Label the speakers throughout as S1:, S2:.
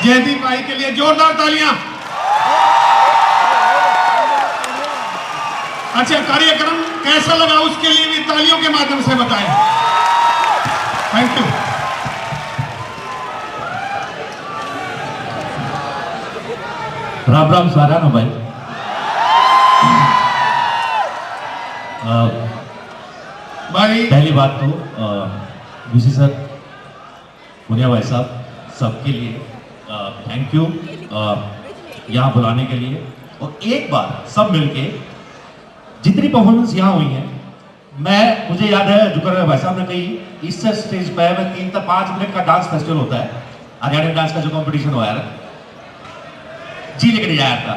S1: जयदीप भाई के लिए जोरदार तालियां। अच्छा, कार्यक्रम कैसा लगा उसके लिए भी तालियों के माध्यम से बताएं। Thank you.
S2: राम राम सारा ना भाई।
S1: भाई
S2: पहली बात तो विशी सर, मुनिया भाई साहब, सबके लिए थैंक यू यहाँ बुलाने के लिए। और एक बार सब मिलके जितनी परफॉर्मेंस यहाँ हुई है, मुझे याद है जुकर भाई साहब ने कही इस स्टेज पे मैं 3 से 5 मिनट का डांस फेस्टिवल होता है, हरियाणा डांस का जो कंपटीशन हुआ है जी लेके जाया था।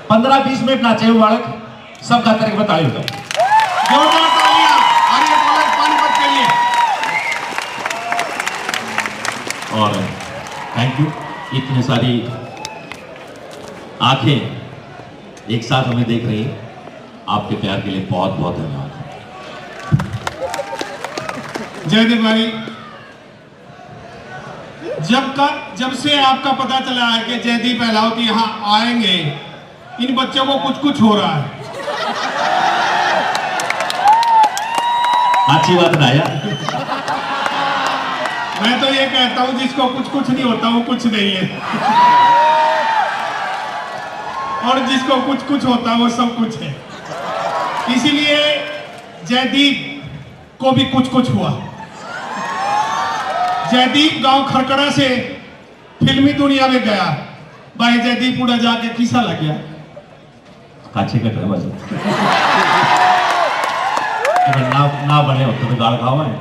S2: 15-20 मिनट नाचे हुए बालक, सब गा करके ताली हो जाओ।
S1: जोरदार तालियां आर्य कॉलेज पानीपत के लिए।
S2: और थैंक यू, इतनी सारी आंखें एक साथ हमें देख रही है, आपके प्यार के लिए बहुत बहुत धन्यवाद।
S1: जयदीप भाई, जब से आपका पता चला है कि जयदीप अहलावती यहाँ आएंगे, इन बच्चों को कुछ कुछ हो रहा है।
S2: अच्छी बात ना यार।
S1: मैं तो ये कहता हूँ जिसको कुछ कुछ नहीं होता वो कुछ नहीं है, और जिसको कुछ कुछ होता वो सब कुछ है। इसीलिए जयदीप को भी कुछ कुछ हुआ। जयदीप गांव खरकड़ा से फिल्मी दुनिया में गया। भाई जयदीप उड़ा जाके किसा लग गया।
S2: अच्छे कट रहे बस ना बने होते तो गाल खाओ है।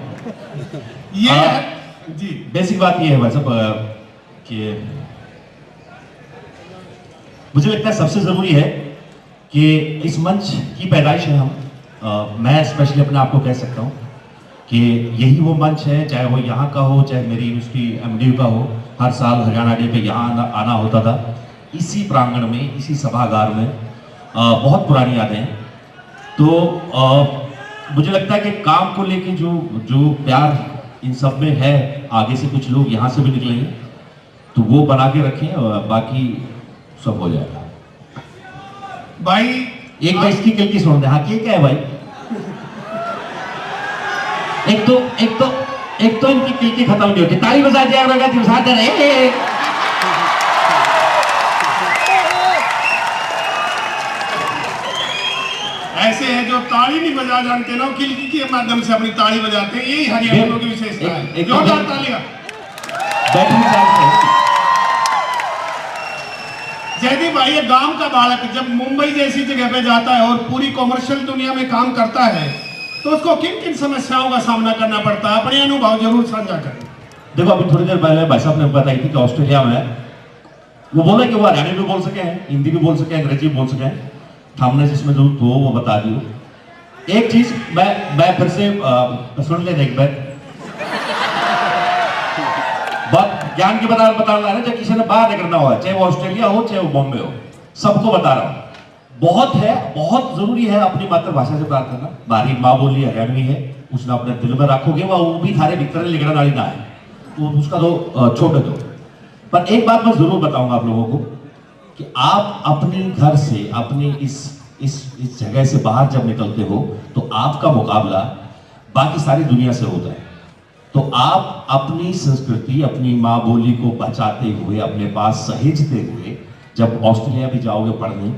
S1: ये जी
S2: बेसिक बात ये है भाई साहब कि मुझे लगता है सबसे जरूरी है कि इस मंच की पैदाइश है मैं स्पेशली अपने आप को कह सकता हूँ कि यही वो मंच है, चाहे वो यहाँ का हो, चाहे मेरी यूनिवर्सिटी एमडीयू का हो। हर साल हरियाणा डे पे यहाँ आना होता था, इसी प्रांगण में, इसी सभागार में। बहुत पुरानी यादें हैं। तो मुझे लगता है कि काम को लेके जो प्यार इन सब में है, आगे से कुछ लोग यहाँ से भी निकलेंगे, तो वो बना के रखें और बाकी सब हो जाएगा।
S1: भाई
S2: एक भाई इसकी किल की सुन दे। हाँ, क्या है भाई? एक तो इनकी किल की खत्म नहीं होती। ताली बजा जाएगा दिवसाते रहे।
S1: ऐसे है जो ताली नहीं बजा जानते ना, किलकी के माध्यम से अपनी ताली बजाते हैं। यही हरियाणा की विशेषता है। जोरदार तालियां। जयदीप भाई, ये गांव का बालक जब मुंबई जैसी जगह पे जाता है और पूरी कॉमर्शियल दुनिया में काम करता है, तो उसको किन किन समस्याओं का सामना करना पड़ता है? अपने अनुभव जरूर साझा करें।
S2: देखो, अभी थोड़ी देर पहले भाई साहब ने बताई थी कि ऑस्ट्रेलिया में वो बोला कि वो हरियाणवी भी बोल सके हैं, हिंदी भी बोल सके हैं, अंग्रेजी भी बोल सके हैं। हमने जिसमें जो तो वो बता दियो। एक चीज मैं फिर से सुन लेना एक बार। बहुत ज्ञान की बता रहा है ना, जब किसी ने बाहर निकलना हो, चाहे वो ऑस्ट्रेलिया हो, चाहे वो बॉम्बे हो, सबको बता रहा हूँ। बहुत जरूरी है अपनी मातृभाषा से बात करना। बारी माँ बोली हरियाणवी है, उसने अपने दिल में रखोगे, वो भी थारे भीतर लिखना वाली ना है, तो उसका तो छोड़ दो। पर एक बात मैं जरूर बताऊंगा आप लोगों को कि आप अपने घर से, अपनी इस जगह से बाहर जब निकलते हो, तो आपका मुकाबला बाकी सारी दुनिया से होता है। तो आप अपनी संस्कृति, अपनी माँ बोली को बचाते हुए, अपने पास सहेजते हुए जब ऑस्ट्रेलिया भी जाओगे पढ़ने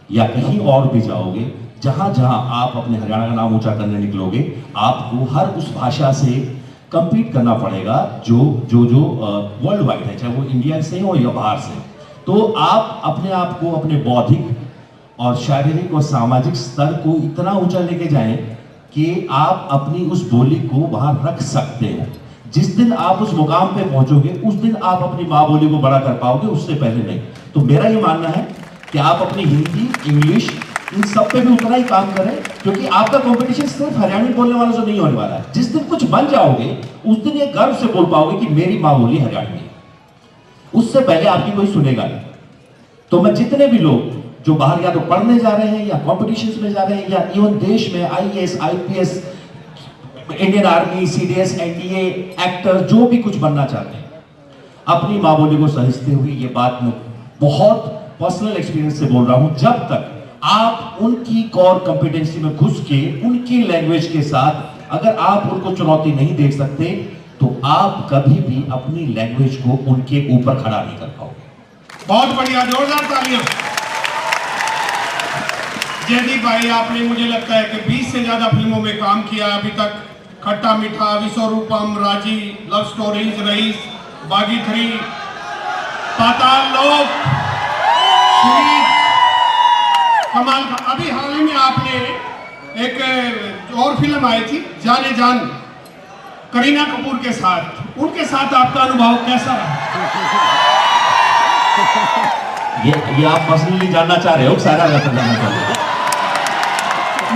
S2: या कहीं और भी जाओगे, जहां जहां आप अपने हरियाणा का नाम ऊंचा करने निकलोगे, आपको हर उस भाषा से कंपीट करना पड़ेगा जो वर्ल्ड वाइड है, चाहे वो इंडिया से हो या बाहर से। तो आप अपने आप को, अपने बौद्धिक और शारीरिक और सामाजिक स्तर को इतना ऊंचा लेके जाएं कि आप अपनी उस बोली को वहां रख सकते हैं। जिस दिन आप उस मुकाम पे पहुंचोगे, उस दिन आप अपनी माँ बोली को बड़ा कर पाओगे, उससे पहले नहीं। तो मेरा ये मानना है कि आप अपनी हिंदी, इंग्लिश, इन सब पे भी उतना ही काम करें, क्योंकि आपका कंपटीशन सिर्फ हरियाणवी बोलने वालों से नहीं होने वाला है। जिस दिन कुछ बन जाओगे, उस दिन ये गर्व से बोल पाओगे कि मेरी माँ बोली हरियाणवी है। उससे पहले आपकी कोई सुनेगा नहीं। तो मैं जितने भी लोग जो बाहर या तो पढ़ने जा रहे हैं या कॉम्पिटिशन्स में जा रहे हैं या इवन देश में IAS, IPS, Indian army, CDS, NDA, actor, जो भी कुछ बनना चाहते हैं, अपनी माँ बोली को समझते हुए, ये बात मैं बहुत पर्सनल एक्सपीरियंस से बोल रहा हूं, जब तक आप उनकी कोर कॉम्पिटेंसी में घुस के उनकी लैंग्वेज के साथ अगर आप उनको चुनौती नहीं दे सकते तो आप कभी भी अपनी लैंग्वेज को उनके ऊपर खड़ा नहीं कर पाओगे।
S1: बहुत बढ़िया, जोरदार तालियां। जयदीप भाई, आपने मुझे लगता है कि 20 से ज्यादा फिल्मों में काम किया अभी तक। खट्टा मीठा, विश्वरूपम, राजी, लव स्टोरीज, रईस, बागी 3, पाताल लोक, सीरीज, कमाल का। अभी हाल ही में आपने एक और फिल्म आई थी जाने जान, करीना कपूर के साथ, उनके साथ आपका अनुभव कैसा रहा?
S2: ये आप पर्सनली जानना चाह रहे हो, सारा जानना चाह रहे हो?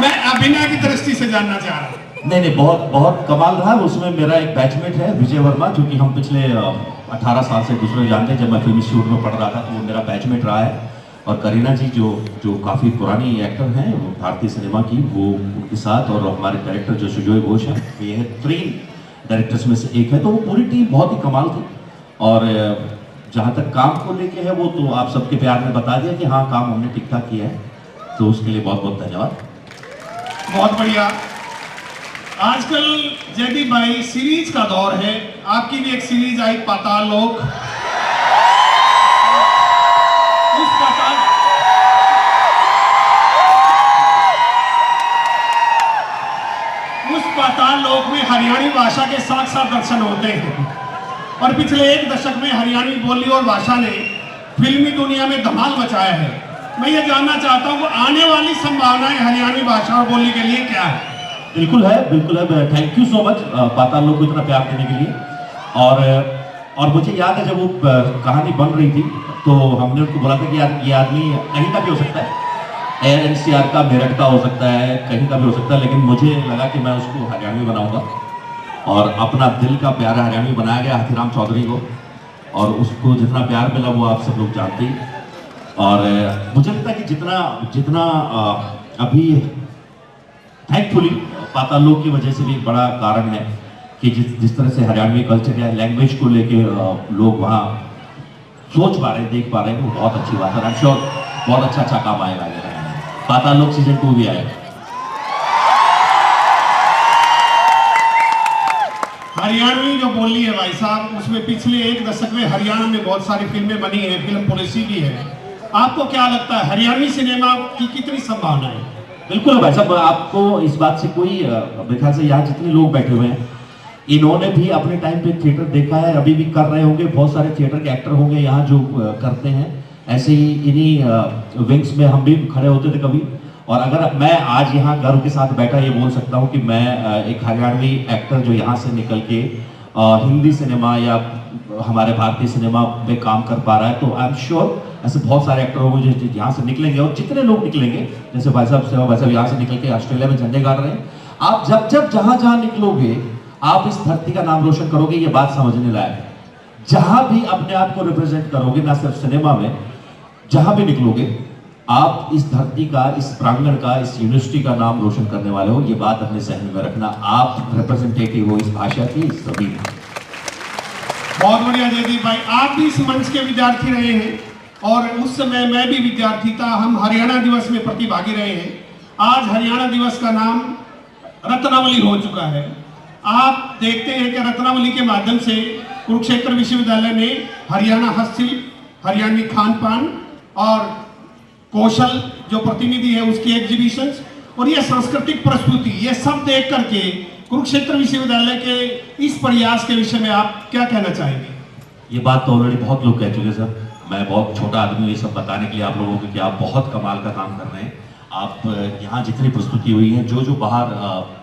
S1: मैं अभिनय की दृष्टि से जानना चाह रहा हूँ।
S2: नहीं, बहुत बहुत कमाल रहा। उसमें मेरा एक बैचमेट है विजय वर्मा, जो कि हम पिछले 18 साल से दूसरे जानते हैं। जब मैं फिल्म इंस्टीट्यूट में पढ़ रहा था तो वो मेरा बैचमेट रहा है। और करीना जी जो काफ़ी पुरानी एक्टर हैं वो भारतीय सिनेमा की, वो उनके साथ, और हमारे डायरेक्टर जो सुजोय घोष हैं, ये है 3 डायरेक्टर्स में से एक है। तो वो पूरी टीम बहुत ही कमाल थी। और जहाँ तक काम को लेके है वो तो आप सबके प्यार में बता दिया कि हाँ, काम हमने ठीक ठाक किया है, तो उसके लिए बहुत बहुत धन्यवाद।
S1: बहुत बढ़िया। आजकल जयदीप भाई सीरीज का दौर है, आपकी भी एक सीरीज आई पाताल लोक। उस पाताल लोक में हरियाणवी भाषा के साथ साथ दर्शन होते हैं, और पिछले 1 दशक में हरियाणवी बोली और भाषा ने फिल्मी दुनिया में धमाल मचाया है। मैं ये जानना चाहता हूँ आने वाली संभावनाएं हरियाणवी भाषा और बोली के लिए क्या है?
S2: बिल्कुल है, बिल्कुल है। थैंक यू सो मच पाताल लोक को इतना प्यार देने के लिए। और मुझे याद है जब वो कहानी बन रही थी तो हमने उनको बोला था कि यार ये आदमी कहीं का भी हो सकता है, ANCR का, मेरठ का हो सकता है, कहीं का भी हो सकता है, लेकिन मुझे लगा कि मैं उसको हरियाणवी बनाऊंगा। और अपना दिल का प्यारा हरियाणवी बनाया गया हाथीराम चौधरी को, और उसको जितना प्यार मिला वो आप सब लोग जानते ही। और मुझे लगता है कि जितना अभी थैंकफुली पाताल लोक की वजह से भी एक बड़ा कारण है कि जिस तरह से हरियाणवी कल्चर या लैंग्वेज को लेके लोग वहाँ सोच पा रहे हैं, देख पा रहे हैं, वो बहुत अच्छी बात है। आई एम श्योर बहुत अच्छा काम आएगा आगे। पाताल लोक सीजन 2 भी आएगा।
S1: हरियाणवी जो बोली है भाई साहब, उसमें पिछले 1 दशक में हरियाणा में बहुत सारी फिल्में बनी हैं, फिल्म पॉलिसी भी है। आपको क्या लगता है हरियाणवी सिनेमा की कितनी संभावना है?
S2: बिल्कुल भाई साहब, आपको इस बात से कोई मेरे ख्याल से यहाँ जितने लोग बैठे हुए हैं, इन्होंने भी अपने टाइम पे थिएटर देखा है, अभी भी कर रहे होंगे। बहुत सारे थिएटर के एक्टर होंगे यहाँ जो करते हैं। ऐसे ही इन्हीं विंग्स में हम भी खड़े होते थे कभी। और अगर मैं आज यहाँ गर्व के साथ बैठा ये बोल सकता हूँ कि मैं एक हरियाणवी एक्टर जो यहाँ से निकल के हिंदी सिनेमा या हमारे भारतीय सिनेमा में काम कर पा रहा है, तो आई एम श्योर ऐसे बहुत सारे एक्टर होंगे जो यहाँ से निकलेंगे। और जितने लोग निकलेंगे, जैसे भाई साहब यहाँ से निकल के ऑस्ट्रेलिया में झंडे गाड़ रहे हैं, आप जब जहाँ निकलोगे आप इस धरती का नाम रोशन करोगे, ये बात समझने लायक है। जहां भी अपने आप को रिप्रेजेंट करोगे, ना सिर्फ सिनेमा में, जहां भी निकलोगे आप इस धरती का, इस प्रांगण का, इस यूनिवर्सिटी का नाम रोशन करने वाले हो। ये बात अपने जहन में रखना। आप रिप्रेजेंटेटिव हो इस भाषा की, इस सभी।
S1: बहुत बढ़िया जयदीप भाई, आप भी इस मंच के विद्यार्थी रहे हैं और उस समय मैं भी विद्यार्थी था। हम हरियाणा दिवस में प्रतिभागी रहे हैं। आज हरियाणा दिवस का नाम रत्नावली हो चुका है। आप देखते हैं कि रत्नावली के माध्यम से कुरुक्षेत्र विश्वविद्यालय ने हरियाणा हस्तशिल्प, हरियाणवी खान पान और कौशल जो प्रतिनिधि है उसकी एग्जीबिशंस और ये सांस्कृतिक प्रस्तुति, ये सब देख करके कुरुक्षेत्र विश्वविद्यालय के इस प्रयास के विषय में आप क्या कहना चाहेंगे?
S2: ये बात तो ऑलरेडी बहुत लोग कह चुके सर। मैं बहुत छोटा आदमी हूँ ये सब बताने के लिए आप लोगों को कि आप बहुत कमाल का काम कर रहे हैं। आप यहाँ जितनी प्रस्तुति हुई है, जो बाहर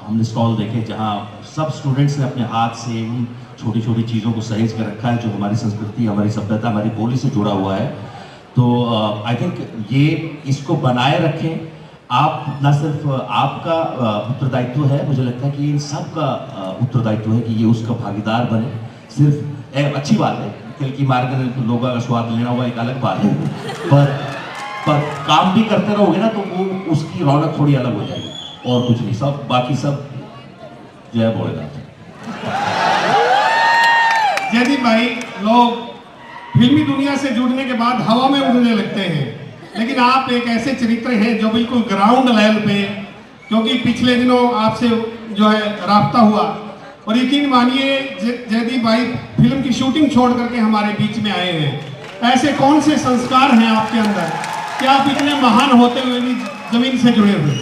S2: हमने स्टॉल देखे जहाँ सब स्टूडेंट्स ने अपने हाथ से उन छोटी छोटी चीज़ों को सहेज कर रखा है जो हमारी संस्कृति, हमारी सभ्यता, हमारी बोली से जुड़ा हुआ है। तो आई थिंक ये इसको बनाए रखें। आप न सिर्फ आपका उत्तरदायित्व है, मुझे लगता है कि इन सब का उत्तरदायित्व है कि ये उसका भागीदार बने। सिर्फ अच्छी बात है, तिल की मार कर लोगों का स्वाद लेना हुआ एक अलग बात है, पर काम भी करते रहोगे ना तो वो उसकी रौनक थोड़ी अलग हो जाएगी। और कुछ नहीं, सब बाकी सब जय भोलेनाथ।
S1: जयदीप भाई, लोग फिल्मी दुनिया से जुड़ने के बाद हवा में उड़ने लगते हैं, लेकिन आप एक ऐसे चरित्र हैं जो बिल्कुल ग्राउंड लेवल पे, क्योंकि पिछले दिनों आपसे जो है राब्ता हुआ और यकीन मानिए जयदीप भाई फिल्म की शूटिंग छोड़ करके हमारे बीच में आए हैं। ऐसे कौन से संस्कार हैं आपके अंदर कि आप इतने महान होते हुए भी जमीन से जुड़े हुए?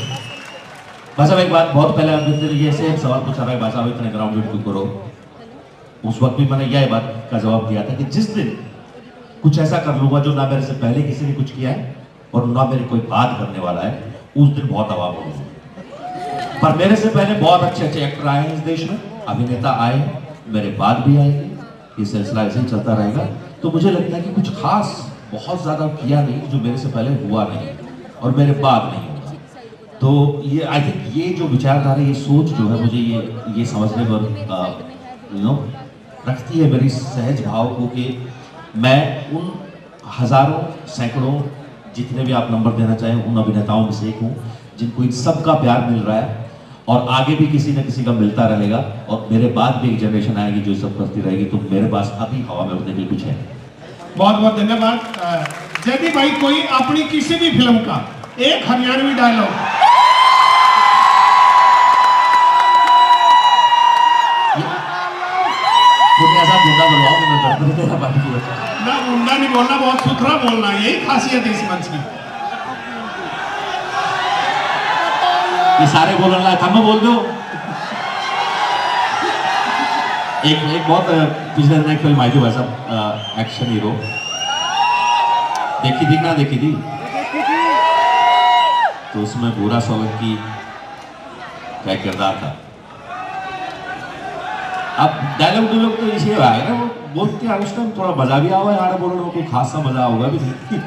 S2: भाई साहब एक बात, बहुत पहले आप ये ऐसे सवाल पूछा रहा है भाई साहब इतने ग्राउंडेड क्यों करो। उस वक्त भी मैंने यह बात का जवाब दिया था कि जिस दिन कुछ ऐसा कर लूंगा जो ना मेरे से पहले किसी ने कुछ किया है और ना मेरी कोई बात करने वाला है, उस दिन बहुत आवाम होगी। पर मेरे से पहले बहुत अच्छे अच्छे एक्टर आए हैं इस देश में, अभिनेता आए हैं, मेरे बाद भी आएंगे, ये सिलसिला ऐसे ही चलता रहेगा। तो मुझे लगता है कि कुछ खास बहुत ज्यादा किया नहीं जो मेरे से पहले हुआ नहीं और मेरे बाद नहीं होगा। तो ये आई थिंक ये जो विचारधारा, ये सोच जो है मुझे ये समझने पर रखती है मेरी सहज भाव को कि मैं उन हजारों सैकड़ों जितने भी आप नंबर देना चाहें उन अभिनेताओं में से एक हूँ जिनको इन सबका प्यार मिल रहा है और आगे भी किसी न किसी का मिलता रहेगा और मेरे बाद भी एक जनरेशन आएगी जो सब करती रहेगी। तो मेरे पास अभी हवा में उड़ने के लिए कुछ है।
S1: बहुत बहुत धन्यवाद। जयदीप भाई, कोई अपनी किसी भी फिल्म का एक हरियाणवी डायलॉग
S2: ऐसा गुंडा बुलवाओ कि मैं दर्द तेरा पानी पूरा
S1: ना, गुंडा नहीं बोलना, बहुत सुथरा बोलना, यही खासियत है इस मंच की।
S2: ये सारे बोलने लायक हम बोल दो। एक बहुत पिछले दिन एक फिल्म आई थी वैसा एक्शन हीरो, देखी थी ना देखी थी, तो उसमें बुरा सोलंकी का किरदार था। अब डायलॉग तो इसे आ गया ना, वो बोलते हैं उस टाइम थोड़ा मजा भी आवा यार, बोलने में कोई खासा मजा होगा भी नहीं।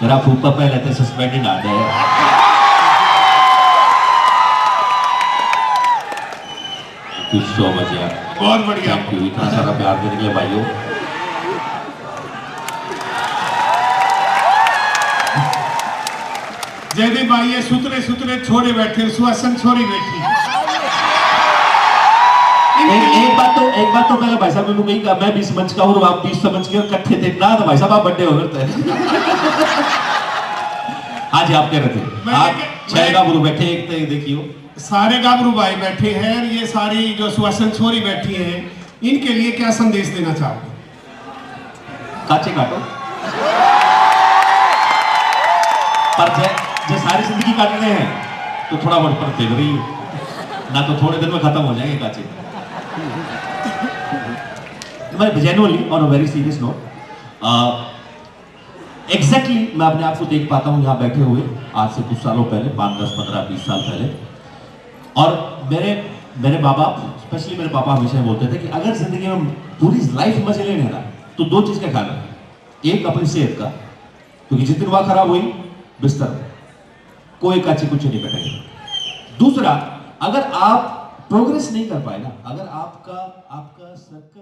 S2: मेरा फूफा पहले थे सस्पेंडेड आ गए। सो मच यार,
S1: बहुत बढ़िया,
S2: थैंक यू इतना सारा प्यार देने के लिए भाइयों।
S1: जयदीप भाई ये सुतरे सुतरे छोड़े बैठे, सुहासन छोड़ी बैठी।
S2: एक बात तो पहले भाई साहब ने कही कि मैं 20 मंच का हूँ, आप 20 समझ के इकट्ठे थे ना, तो भाई साहब आप बड्डे हो गए थे। आज आप कह रहे थे आप 6 गाभरू बैठे, एक तो देखियो
S1: सारे गाभरू भाई बैठे हैं, ये सारी जो सुहासन छोरी बैठी हैं, इनके लिए क्या संदेश देना चाहोगे?
S2: काचे काटो, पर जो सारी जिंदगी काटने हैं तो थोड़ा बहुत पर फेल रही है ना, तो थोड़े दिन में खत्म हो जाएंगे काचे। मैं genuinely on a very serious note, exactly मैं अपने आप को देख पाता हूँ यहाँ बैठे हुए आज से कुछ सालों पहले, 5, 10, 15, 20 साल पहले। और मेरे माँ बाप, स्पेशली मेरे पापा हमेशा बोलते थे कि अगर जिंदगी में पूरी लाइफ मजे लेने ना तो 2 चीज का ख्याल रखें, एक अपनी सेहत का, क्योंकि जितनी वह खराब हुई बिस्तर कोई काची कुछ नहीं बैठेगा। दूसरा, अगर आप प्रोग्रेस नहीं कर पाए ना, अगर आपका सर्कल